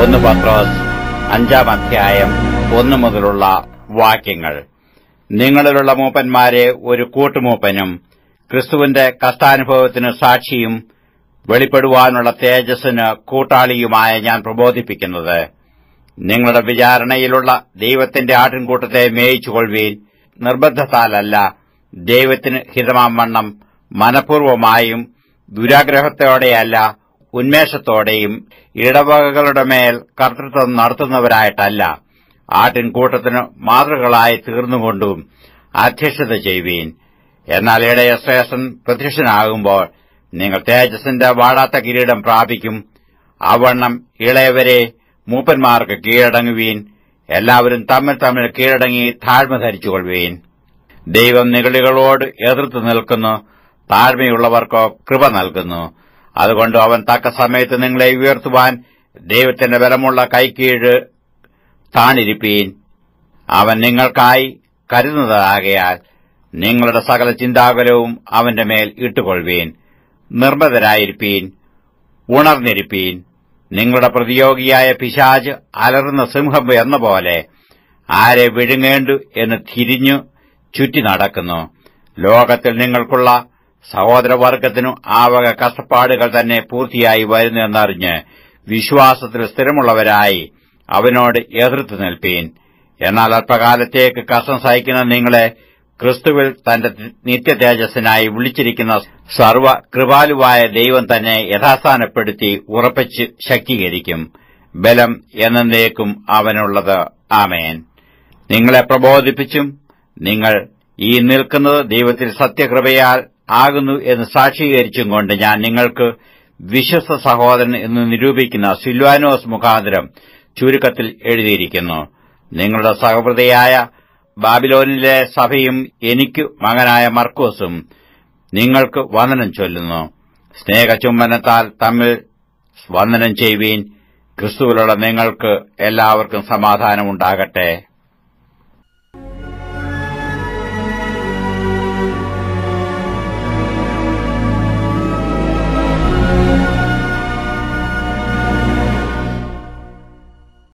1 പത്രോസ് 5-ാം അധ്യായം 1 മുതലുള്ള വാക്യങ്ങൾ. നിങ്ങളിലുള്ള മൂപ്പന്മാരെ ഒരു കൂട്ടുമൂപ്പനും ക്രിസ്തുവിന്റെ കഷ്ടാനുഭവത്തിന് സാക്ഷിയും വെളിപ്പെടുവാനുള്ള തേജസ്സിന് കൂട്ടാളിയുമായ ഞാൻ പ്രബോധിപ്പിക്കുന്നത്, നിങ്ങളുടെ വിചാരണയിലുള്ള ദൈവത്തിന്റെ ആട്ടിൻകൂട്ടത്തെ മേയിച്ചുകൊള്ളുവീൻ. നിർബന്ധത്താലല്ല, ദൈവത്തിന് ഹിതമാംവണ്ണം മനഃപൂർവമായും ദുരാഗ്രഹത്തോടെയല്ല, ഉന്മേഷത്തോടെയും ഇടവകകളുടെ മേൽ കർത്തൃത്വം നടത്തുന്നവരായിട്ടല്ല, ആട്ടിൻകൂട്ടത്തിന് മാതൃകളായി തീർന്നുകൊണ്ടും അധ്യക്ഷത ചെയ്യുവീൻ. എന്നാൽ ഇടയശ്രേഷ്ഠൻ പ്രത്യക്ഷനാകുമ്പോൾ നിങ്ങൾ തേജസ്സിന്റെ വാടാത്ത കിരീടം പ്രാപിക്കും. അവണ്ണം ഇളയവരെ മൂപ്പന്മാർക്ക് കീഴടങ്ങുവീൻ. എല്ലാവരും തമ്മിൽ തമ്മിൽ കീഴടങ്ങി താഴ്മ ധരിച്ചുകൊള്ളുവീൻ. ദൈവം നിഗളികളോട് എതിർത്ത് നിൽക്കുന്നു, താഴ്മയുള്ളവർക്കോ കൃപ നൽകുന്നു. അതുകൊണ്ട് അവൻ തക്ക സമയത്ത് നിങ്ങളെ ഉയർത്തുവാൻ ദൈവത്തിന്റെ ബലമുള്ള കൈക്കീഴ് താണിരിപ്പീൻ. അവൻ നിങ്ങൾക്കായി കരുതുന്നതാകയാൽ നിങ്ങളുടെ സകല ചിന്താകുലവും അവന്റെ മേൽ ഇട്ടുകൊള്ളുവീൻ. നിർമ്മതരായിരിപ്പീൻ, ഉണർന്നിരിപ്പീൻ. നിങ്ങളുടെ പ്രതിയോഗിയായ പിശാച് അലറുന്ന സിംഹം എന്ന പോലെ ആരെ വിഴുങ്ങേണ്ടു എന്ന് തിരിഞ്ഞു ചുറ്റി നടക്കുന്നു. ലോകത്തിൽ നിങ്ങൾക്കുള്ള സഹോദരവർഗത്തിനു ആ വക കഷ്ടപ്പാടുകൾ തന്നെ പൂർത്തിയായി വരുന്നു എന്നറിഞ്ഞ് വിശ്വാസത്തിൽ സ്ഥിരമുള്ളവരായി അവനോട് എതിർത്ത് നിൽപ്പീൻ. എന്നാൽ അല്പകാലത്തേക്ക് കഷ്ടം സഹിക്കുന്ന നിങ്ങളെ ക്രിസ്തുവിൽ തന്റെ നിത്യതേജസ്സിനായി വിളിച്ചിരിക്കുന്ന സർവ കൃപാലുവായ ദൈവം തന്നെ യഥാസ്ഥാനപ്പെടുത്തി ഉറപ്പിച്ച് ശക്തീകരിക്കും. ബലം എന്നേക്കും അവനുള്ളത്. ആമേൻ. നിങ്ങളെ പ്രബോധിപ്പിച്ചും നിങ്ങൾ ഈ നിൽക്കുന്നത് ദൈവത്തിൽ സത്യകൃപയാൽ ആകുന്നു എന്ന് സാക്ഷീകരിച്ചും കൊണ്ട് ഞാൻ നിങ്ങൾക്ക് വിശ്വസ്ത സഹോദരൻ എന്ന് നിരൂപിക്കുന്ന സിൽവാനോസ് മുഖാന്തരം ചുരുക്കത്തിൽ എഴുതിയിരിക്കുന്നു. നിങ്ങളുടെ സഹവൃതയായ ബാബിലോനിലെ സഭയും എനിക്കു മകനായ മർക്കോസും നിങ്ങൾക്ക് വന്ദനം ചൊല്ലുന്നു. സ്നേഹചുംബനത്താൽ തമ്മിൽ വന്ദനം ചെയ്യുവീൻ. ക്രിസ്തുവിലുള്ള നിങ്ങൾക്ക് എല്ലാവർക്കും സമാധാനമുണ്ടാകട്ടെ.